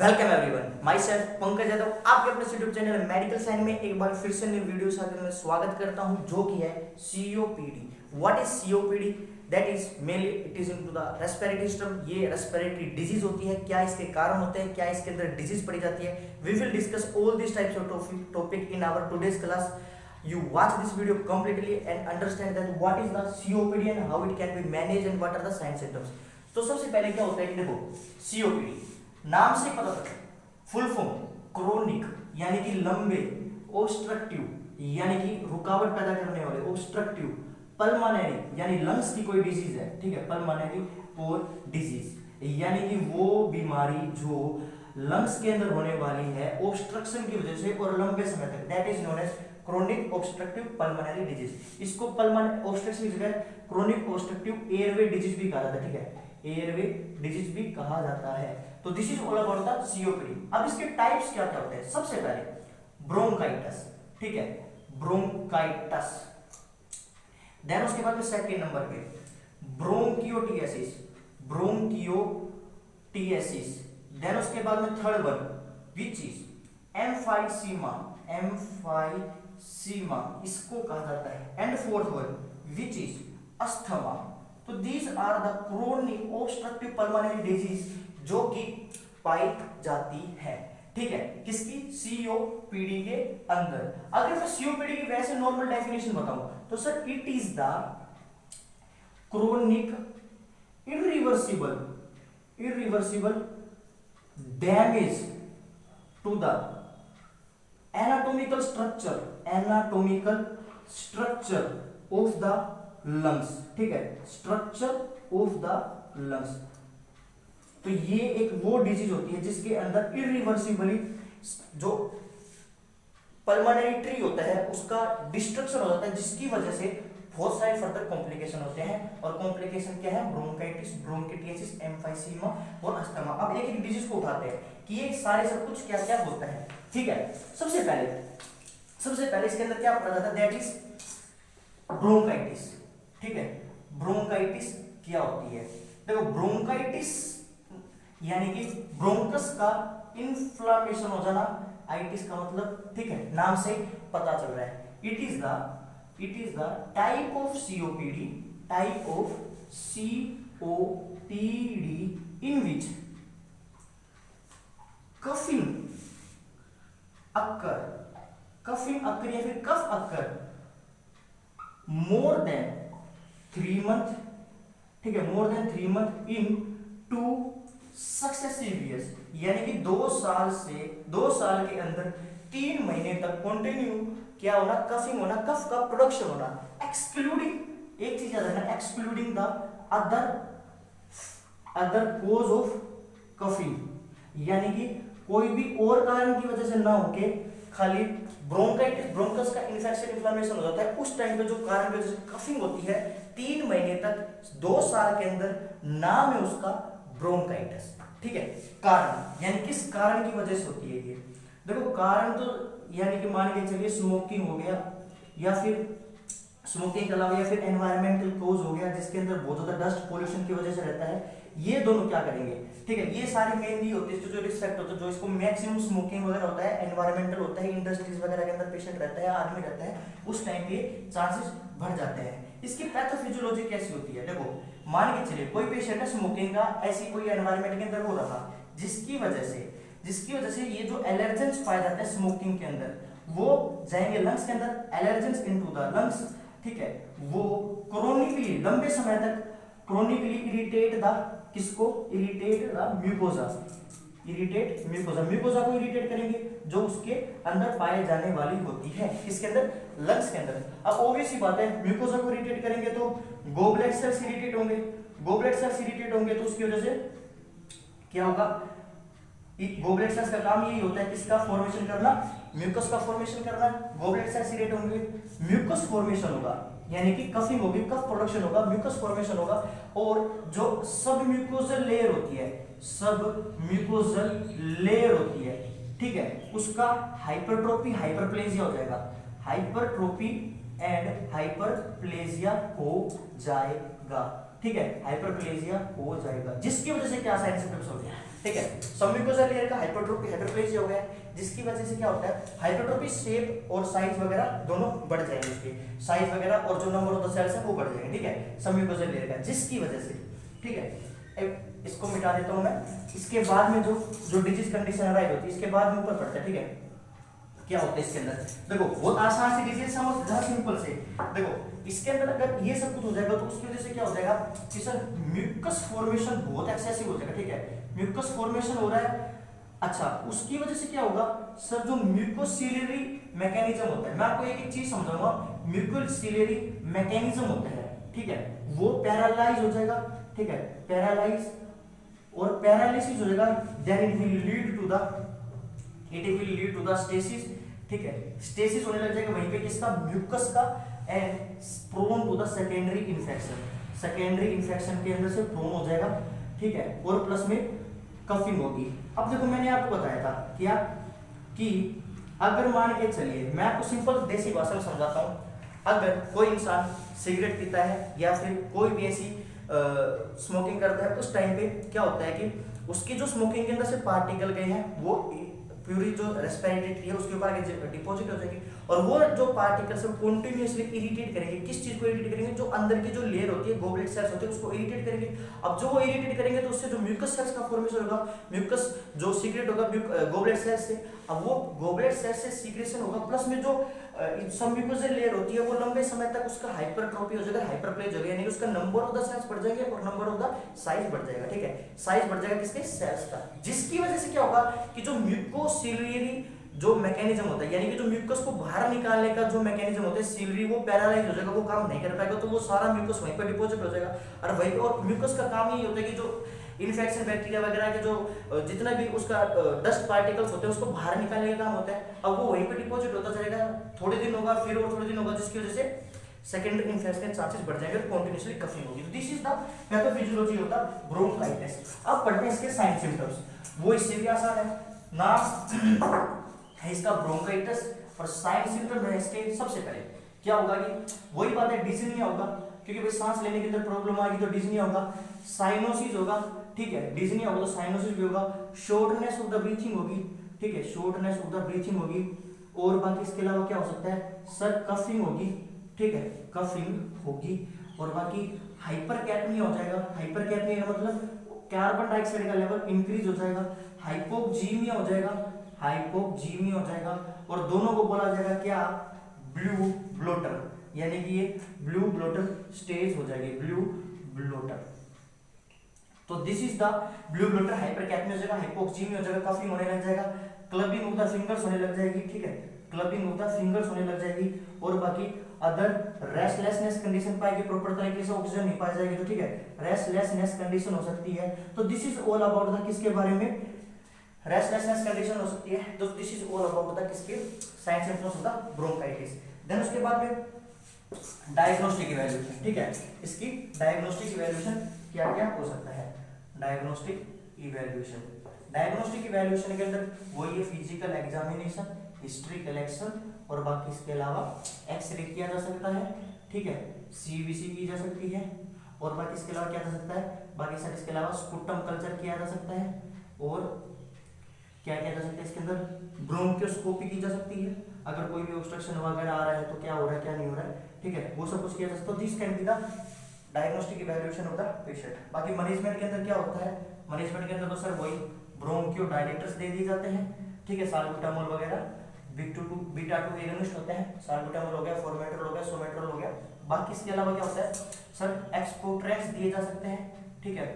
Welcome everyone, my self Pankaj Yadav आपके अपने YouTube channel medical science में एक बार फिर से न्यू वीडियो साथ में स्वागत करता हूं, जो कि है COPD. What is COPD? That is mainly it is into the respiratory system. ये रेस्पिरेटरी डिजीज होती है, क्या इसके कारण होते हैं, क्या इसके अंदर डिजीज पड़ी जाती है। We will discuss all this types of topic in our today's class. You watch this video completely and understand that what is the COPD and how it can be managed and what are the signs symptoms। तो सबसे पहले क्या होता है कि देखो, COPD नाम से पता चलता है, फुल फॉर्म क्रोनिक यानी कि लंबे, ऑब्स्ट्रक्टिव यानी कि रुकावट पैदा करने वाले, ऑब्स्ट्रक्टिव, पल्मोनरी यानी लंग्स की कोई डिजीज है, ठीक है, पल्मोनरी और डिजीज यानी कि वो बीमारी जो लंग्स के अंदर होने वाली है ऑब्स्ट्रक्शन की वजह से और लंबे समय तक, that is known as chronic obstructive pulmonary disease. इसको पल्मोनरी ऑब्स्ट्रक्शन की जगह क्रोनिक ऑब्स्ट्रक्टिव एयरवे डिजीज भी कहा जाता है, ठीक है, एयरवे डिजीज भी कहा जाता है। तो this is all about the COPD. अब इसके टाइप्स क्या क्या होते हैं? सबसे पहले ब्रोंकाइटिस, ठीक है, ब्रोंकाइटिस। देन उसके बाद में सेकंड नंबर पे ब्रोंकियोटिएसिस, ब्रोंकियोटिएसिस। देन उसके बाद में third one which is emphysema, emphysema इसको कहा जाता है। And fourth one which is asthma. तो these are the chronic obstructive pulmonary disease जो कि पाई जाती है, ठीक है, किसकी? सीओपीडी के अंदर। अगर मैं सीओपीडी की वैसे नॉर्मल डेफिनेशन बताऊं तो sir it is the chronic irreversible damage to the anatomical structure of the lungs, ठीक है, structure of the lungs। तो ये एक वो डिजीज होती है जिसके अंदर इरिवर्सिबली जो पल्मोनरी ट्री होता है उसका डिस्ट्रक्शन हो जाता है, जिसकी वजह से बहुत सारे फर्दर कॉम्प्लिकेशन होते हैं। और कॉम्प्लिकेशन क्या है? ब्रोंकाइटिस, ब्रोंकिटियासिस, एम्फाइसीमा और अस्थमा। अब एक एक डिजीज को उठाते हैं कि ये सारे सब कुछ क्या क्या होता है, ठीक है। सबसे पहले इसके अंदर क्या पढ़ा जाता है? दैट इज ब्रोंकाइटिस, ठीक है। ब्रोंकाइटिस क्या होती है? देखो, ब्रोंकाइटिस यानी कि ब्रोंकस का इन्फ्लामेशन हो जाना, आइटिस का मतलब, ठीक है, नाम से पता चल रहा है। It is the type of COPD, in which coughing occur या फिर कफ अक्कर मोर देन 3 मंथ, ठीक है, more than 3 month in 2 successive years, यानी कि 2 साल के अंदर 3 महीने तक कंटिन्यू क्या होना? कफिंग होना, कफ का प्रोडक्शन होना। एक्सक्लूडिंग, एक चीज याद रखना, excluding the other cause of coughing, यानी कि कोई भी और कारण की वजह से ना होके खाली ब्रोंकाइटिस, ब्रोंकस का इन्फेक्शन, इन्फ्लेमेशन हो जाता है, उस टाइम पे जो कारण की वजह से कफिंग होती है 3 महीने तक 2 साल के अंदर, नाम है उसका ब्रोंकाइटिस, ठीक है। कारण यानी किस कारण की वजह से होती है ये? देखो, कारण तो यानी कि मान के चलिए स्मोकिंग हो गया, या फिर स्मोकिंग के अलावा या फिर एनवायरमेंटल कोज हो गया जिसके अंदर बहुत ज्यादा डस्ट पोल्यूशन की वजह से रहता है। ये दोनों क्या करेंगे, ठीक है, ये सारे मेनली होते हैं जो रिस्क फैक्टर होते हैं, जो इसको मैक्सिमम स्मोकिंग वगैरह होता है, एनवायरमेंटल होता है, इंडस्ट्रीज वगैरह के अंदर पेशेंट रहता है, आदमी रहता है, उस टाइम पे चांसेस बढ़ जाते हैं। इसकी पैथोफिजियोलॉजी कैसी होती है? देखो, मान के चलिए कोई पेशेंट है स्मोकिंग का ऐसी कोई एनवायरमेंट के अंदर हो रहा, जिसकी वजह से ये जो एलर्जेंस पाए जाते हैं स्मोकिंग के अंदर, वो जाएंगे लंग्स के अंदर, एलर्जेंस इनटू द लंग्स, ठीक है, वो क्रोनिकली लंबे समय तक क्रोनिकली इरिटेट द किसको? इरिटेट द म्यूकोजा, म्यूकोजा को इरिटेट करेंगे जो उसके अंदर पाए जाने वाली होती है, इसके अंदर, लंग्स के अंदर। अब ऑब्वियस सी बात है, म्यूकोजा को इरिटेट करेंगे तो गोब्लेट सेल्स इरिटेट होंगे, तो उसकी वजह से क्या होगा? गोब्लेट सेल्स का काम यही होता है, किसका फॉर्मेशन करना? म्यूकस का फॉर्मेशन करना। गोब्लेट सेल्स इरिटेट होंगे, म्यूकस फॉर्मेशन होगा, यानी कि कफिंग होगी, कफ प्रोडक्शन होगा, म्यूकस फॉर्मेशन होगा, और जो सब म्यूकोजल लेयर होती है, ठीक है, उसका हाइपरट्रोफी, हाइपरप्लेजिया हो जाएगा, हाइपरट्रोफी एंड हाइपरप्लेजिया हो जाएगा, ठीक है, हाइपरप्लेजिया हो जाएगा, जिसकी वजह से क्या साइड सिम्टम्स हो गया, ठीक है, सबम्यूकोसल लेयर का हाइपरट्रोफी हाइपरप्लेजिया हो गया, जिसकी वजह से क्या होता है, हाइपरट्रोफी शेप और साइज वगैरह दोनों बढ़ जाएंगे, उसके साइज वगैरह और जो नंबर ऑफ द सेल्स है वो बढ़ जाएंगे, ठीक है, सबम्यूकोसल लेयर का, जिसकी वजह से, ठीक है, इसको मिटा देता हूं मैं। इसके बाद में जो डिजीज कंडीशन अराइज होती है, इसके बाद में ऊपर पड़ता है, ठीक है, क्या होता है इसके अंदर, देखो बहुत आसान सी डिजीज समझ, जरा सिंपल से देखो, इसके अंदर अगर ये सब कुछ हो जाएगा तो उसकी वजह से क्या हो जाएगा कि सर म्यूकस फॉर्मेशन बहुत एक्सेसिव हो जाएगा, ठीक है, म्यूकस फॉर्मेशन हो रहा है, अच्छा, उसकी वजह से क्या होगा सर, जो म्यूकोसिलरी मैकेनिज्म होता है, मैं आपको एक चीज समझाऊंगा, म्यूकोसिलरी मैकेनिज्म होता है, ठीक है, वो पैरालाइज हो जाएगा, ठीक है, पैरालाइज और पैरालिसिस हो जाएगा, then it will lead to the stasis, ठीक है, स्टेसिस होने लग जाएगा वहीं पे किसका, म्यूकस का, and prone to the secondary infection के अंदर से प्रोन हो जाएगा, ठीक है, और प्लस में कफिंग होगी। अब देखो मैंने आपको बताया था क्या कि अगर मान के चलिए, मैं आपको सिंपल देसी भाषा में समझाता हूं, अगर कोई इंसान सिगरेट पीता है या फिर कोई भी ऐसी स्मोकिंग करता है, उस टाइम पे क्या होता है कि उसकी जो स्मोकिंग के अंदर से पार्टिकल गए हैं वो प्यूरी जो रेस्पिरेटरी ट्री है उसके ऊपर आगे डिपॉजिट हो जाएगी, और वो जो पार्टिकल्स है कंटिन्यूअसली इरिटेट करेंगे, किस चीज को इरिटेट करेंगे, जो अंदर की जो लेयर होती है, गोबलेट सेल्स होते हैं, उसको इरिटेट करेंगे। अब जो वो इरिटेट करेंगे तो उससे जो म्यूकस सेल्स का फॉर्मेशन होगा, म्यूकस जो सीक्रेट होगा गोबलेट सेल्स से, अब वो गोबलेट सेल्स से सीक्रेशन होगा, प्लस में जो सबम्यूकोसल लेयर होती है वो लंबे समय तक उसका हाइपरट्रोफी हो जाएगा, हाइपरप्लेज हो जाएगा, यानी उसका नंबर ऑफ द सेल्स बढ़ जाएंगे और नंबर ऑफ द साइज बढ़ जाएगा, ठीक है, साइज बढ़ जाएगा किसके, सेल्स का, जिसकी वजह से क्या होगा कि जो म्यूकोसिलरी जो मैकेनिज्म होता है, यानी कि जो म्यूकस को बाहर निकालने का जो मैकेनिज्म होता है सिलरी, वो पैरालाइज हो जाएगा, वो काम नहीं कर पाएगा, तो वो सारा म्यूकस वहीं पर डिपॉजिट हो जाएगा, और वहीं पे, और म्यूकस का काम यही होता है कि जो इन्फेक्शन बैक्टीरिया वगैरह के जो जितना भी उसका डस्ट पार्टिकल्स होते हैं उसको बाहर निकालने का काम होता है, अब वो वहीं पे डिपॉजिट होता जाएगा, थोड़े दिन होगा, फिर और थोड़े दिन होगा, जिसकी वजह से सेकेंडरी इन्फेक्शन के चांसेस बढ़ जाएंगे और कंटीन्यूअसली कफिंग होगी। This is the pathophysiology of the bronchitis. अब पढ़ते हैं इसके साइन सिम्टम्स, वो इससे भी आसान है, नाम है इसका ब्रोंकाइटिस, और साइन सिम्टम है इसके, सबसे पहले क्या होगा कि वही बात है, डिज़निया होगा, क्योंकि भाई सांस लेने के अंदर प्रॉब्लम आएगी तो डिज़निया होगा, साइनोसिस होगा, ठीक है, डिज़निया होगा तो साइनोसिस भी होगा, शॉर्टनेस ऑफ द ब्रीथिंग होगी, ठीक है, शॉर्टनेस ऑफ द ब्रीथिंग होगी, और बाकी इसके अलावा क्या हो सकता है सर, कफिंग होगी, ठीक है, कफिंग होगी, और बाकी हाइपरकैपनिया हो जाएगा, हाइपरकैपनिया का मतलब कार्बन डाइऑक्साइड का लेवल इंक्रीज हो जाएगा, हाइपोक्सीमिया हो जाएगा, हाइपोक्सीमिया हो जाएगा, और दोनों को बोला जाएगा क्या, ब्लू ब्लोटर, यानी कि ये ब्लू ब्लोटर स्टेज हो जाएगी, ब्लू ब्लोटर। तो this is the blue bloater, hypercapnia हो जाएगा, हाइपोक्सीमिया हो जाएगा, कफिंग होने लग जाएगा, क्लबिंग ऑफ द फिंगर्स होने लग जाएगी, ठीक है, क्लबिंग ऑफ द फिंगर्स होने लग जाएगी, और बाकी अदर रेस्टलेसनेस कंडीशन पाएगी, प्रॉपर तरीके से ऑक्सीजन नहीं पाई जाएगी, तो ठीक है, रेस्टलेसनेस कंडीशन हो सकती है। तो this is all about the किसके बारे में, रेस्टलेसनेस कंडीशन हो सकती है, तो this is all about the किसके, sign symptoms of the bronchitis. Then उसके बाद में डायग्नोस्टिक इवैल्यूएशन, ठीक है, इसकी डायग्नोस्टिक इवैल्यूएशन क्या क्या हो सकता है, डायग्नोस्टिक इवैल्यूएशन, डायग्नोस्टिक इवैल्यूएशन के अंदर वही है, फिजिकल एग्जामिनेशन, हिस्ट्री कलेक्शन, और बाकी इसके अलावा एक्सरे किया जा सकता है, ठीक है, सीबीसी की जा सकती है, और बाकी इसके अलावा क्या जा सकता है, बाकी सर इसके अलावा स्पुटम कल्चर किया जा सकता है, और क्या किया जा सकता है इसके अंदर, ब्रोंकियोस्कोपी की जा सकती है, अगर कोई भी ऑब्स्ट्रक्शन वगैरह आ रहा है तो क्या हो रहा है क्या नहीं हो रहा है, ठीक है, वो सब कुछ किया जा सकता है। This can be the diagnostic evaluation of the patient. बाकी मैनेजमेंट के अंदर क्या होता है, मैनेजमेंट के अंदर तो सर वही ब्रोंकियोडायलेटर्स दे दिए जाते हैं, ठीक है, साल्बुटामोल वगैरह, बीटा 2 एगोनिस्ट होते हैं, साल्बुटामोल हो गया, फॉर्मेट्रोल हो गया, सोमेट्रोल हो गया। बाकी इसके अलावा क्या होता है सर, एक्सपोट्रेंट्स दिए जा सकते हैं, ठीक है,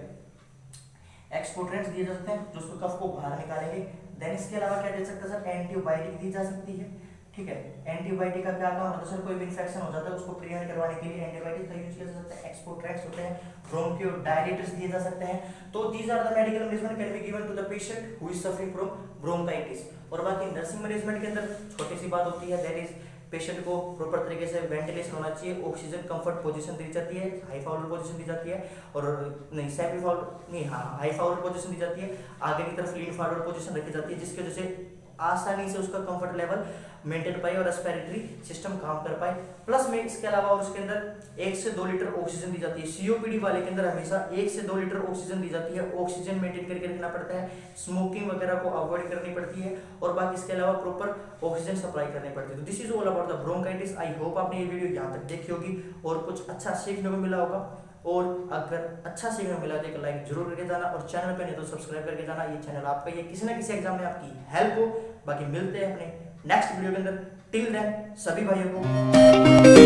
एक्सपोट्रेंट्स दिए जा सकते हैं जो उसको कफ को बाहर निकालेंगे। देन इसके अलावा क्या दे सकते हैं सर, एंटीबायोटिक दी जा सकती है, ठीक है, एंटीबायोटिक का क्या काम होता है सर, कोई भी इन्फेक्शन हो जाता है उसको प्रिवेंट करवाने के लिए एंटीबायोटिक का यूज किया जा सकता है, एक्सपोट्रेंट्स होते हैं, ब्रोंकियोडायलेटर्स दिए जा सकते हैं। तो these are the medical management can be given to the patient who is suffering from bronchitis. और बाकी नर्सिंग मैनेजमेंट के अंदर छोटी सी बात होती है, दैट इज पेशेंट को प्रॉपर तरीके से वेंटिलेशन होना चाहिए, ऑक्सीजन कंफर्ट पोजीशन दी जाती है, हाई फाउलर पोजीशन दी जाती है, और नहीं सेमी फाउलर नहीं, हाँ हाई फाउलर पोजीशन दी जाती है, आगे की तरफ लीन फाउलर पोजीशन रखी जाती है, जिसकी वजह से आसानी से उसका कंफर्ट लेवल मेंटेन पाए और रेस्पिरेटरी सिस्टम काम कर पाए। प्लस में इसके अलावा और उसके अंदर 1 से 2 लीटर ऑक्सीजन दी जाती है। सीओपीडी वाले के अंदर हमेशा 1 से 2 लीटर ऑक्सीजन दी जाती है। ऑक्सीजन मेंटेन करके रखना पड़ता है, स्मोकिंग वगैरह को अवॉइड करनी पड़ती है और बाकी इसके अलावा प्रॉपर ऑक्सीजन सप्लाई करनी पड़ती है। तो this is all about the bronchitis. I hope आपने ये वीडियो यहाँ तक देखी होगी और कुछ अच्छा सीखने को मिला होगा। और अगर अच्छा सीखने मिला तो एक लाइक जरूर करके जाना और चैनल पे नहीं तो सब्सक्राइब करके जाना। ये चैनल आपका, ये किसी ना किसी एग्जाम में आपकी हेल्प हो। बाकी मिलते हैं अपने नेक्स्ट वीडियो के अंदर। टिल देन सभी भाइयों को